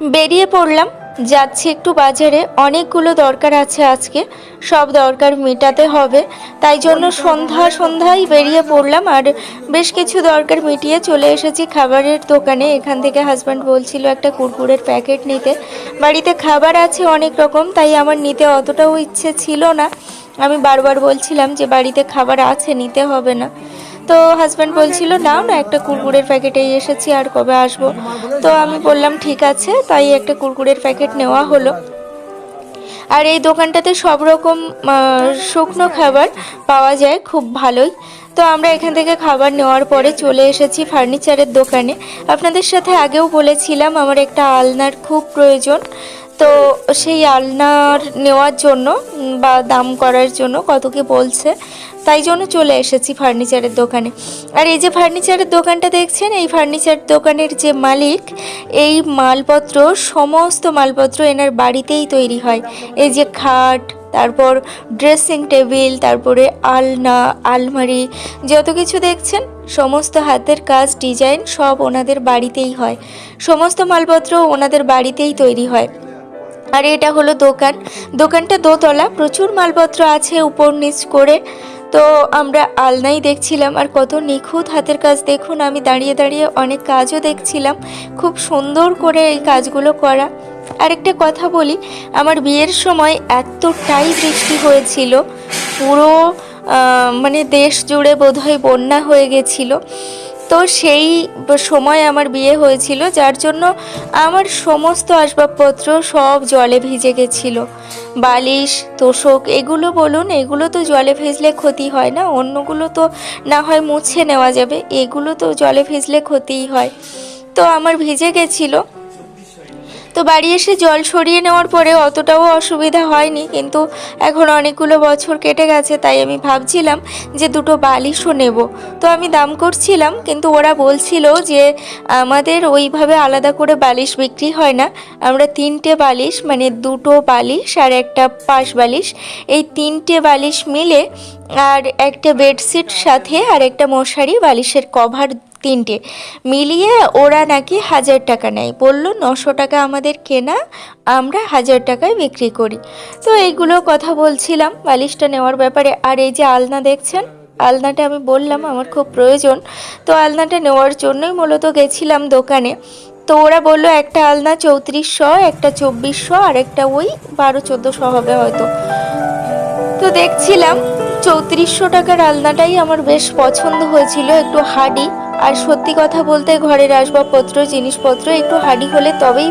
বেরিয়ে পড়লাম, যাচ্ছি একটু বাজারে। অনেকগুলো দরকার আছে আজকে, সব দরকার মেটাতে হবে। তাই জন্য সন্ধ্যায় বেরিয়ে পড়লাম, আর বেশ কিছু দরকার মিটিয়ে চলে এসেছি খাবারের দোকানে। এখান থেকে হাজব্যান্ড বলছিল একটা কুরকুরের প্যাকেট নিতে। বাড়িতে খাবার আছে অনেক রকম, তাই আমার নিতে অতটাও ইচ্ছে ছিল না। আমি বারবার বলছিলাম যে বাড়িতে খাবার আছে, নিতে হবে না। তো হাজব্যান্ড বলছিল নাও না, একটা কুরকুরের প্যাকেটেই এসেছি, আর কবে আসবো। তো আমি বললাম ঠিক আছে, তাই একটা কুরকুরের প্যাকেট নেওয়া হলো। আর এই দোকানটাতে সব রকম শুকনো খাবার পাওয়া যায়, খুব ভালোই। তো আমরা এখান থেকে খাবার নেওয়ার পরে চলে এসেছি ফার্নিচারের দোকানে। আপনাদের সাথে আগেও বলেছিলাম আমার একটা আলনার খুব প্রয়োজন। তো সেই আলনার নেওয়ার জন্য বা দাম করার জন্য কত কি বলছে, তাই জন্য চলে এসেছি ফার্নিচারের দোকানে। আর এই যে ফার্নিচারের দোকানটা দেখছেন, এই ফার্নিচার দোকানের যে মালিক, এই মালপত্র, সমস্ত মালপত্র এনার বাড়িতেই তৈরি হয়। এই যে খাট, তারপর ড্রেসিং টেবিল, তারপরে আলনা, আলমারি, যত কিছু দেখছেন সমস্ত হাতের কাজ, ডিজাইন সব ওনাদের বাড়িতেই হয়। সমস্ত মালপত্র ওনাদের বাড়িতেই তৈরি হয়। আর এটা হলো দোকানটা দোতলা, প্রচুর মালপত্র আছে উপর নিচ করে। তো আমরা আলনাই দেখছিলাম, আর কত নিখুঁত হাতের কাজ দেখুন। আমি দাঁড়িয়ে দাঁড়িয়ে অনেক কাজও দেখছিলাম, খুব সুন্দর করে এই কাজগুলো করা। আরেকটা কথা বলি, আমার বিয়ের সময় এতটাই বৃষ্টি হয়েছিল, পুরো মানে দেশ জুড়ে বোধহয় বন্যা হয়ে গেছিলো। তো সেই সময় আমার বিয়ে হয়েছিল, যার জন্য আমার সমস্ত আসবাবপত্র সব জলে ভিজে গেছিলো। বালিশ, তোশক, এগুলো বলুন, এগুলো তো জলে ভিজলে ক্ষতি হয় না, অন্যগুলো তো না হয় মুছে নেওয়া যাবে, এগুলো তো জলে ভিজলে ক্ষতিই হয়। তো আমার ভিজে গেছিলো। তো বাড়ি এসে জল সরিয়ে নেওয়ার পরে অতটাও অসুবিধা হয়নি, কিন্তু এখন অনেকগুলো বছর কেটে গেছে, তাই আমি ভাবছিলাম যে দুটো বালিশও নেব। তো আমি দাম করছিলাম, কিন্তু ওরা বলছিল যে আমাদের ওইভাবে আলাদা করে বালিশ বিক্রি হয় না। আমরা তিনটে বালিশ, মানে দুটো বালিশ আর একটা পাশ বালিশ, এই তিনটে বালিশ মিলে, আর একটা বেডশিট সাথে, আর একটা মশারি, বালিশের কভার, তিনটে মিলিয়ে ওরা নাকি 1000 টাকা নেয়। বললো 900 টাকা আমাদের কেনা, আমরা 1000 টাকায় বিক্রি করি। তো এইগুলো কথা বলছিলাম বালিশটা নেওয়ার ব্যাপারে। আর এই যে আলনা দেখছেন, আলনাটা আমি বললাম আমার খুব প্রয়োজন, তো আলনাটা নেওয়ার জন্যই মূলত গেছিলাম দোকানে। তো ওরা বললো একটা আলনা 3400, একটা 2400, আর একটা ওই 1200-1400 হবে হয়তো। তো দেখছিলাম 3400 টাকার আলনাটাই আমার বেশ পছন্দ হয়েছিল, একটু হাডি। আর সত্যি কথা বলতে ঘরের আসবাবপত্র, জিনিসপত্র একটু হাডি হলে তবেই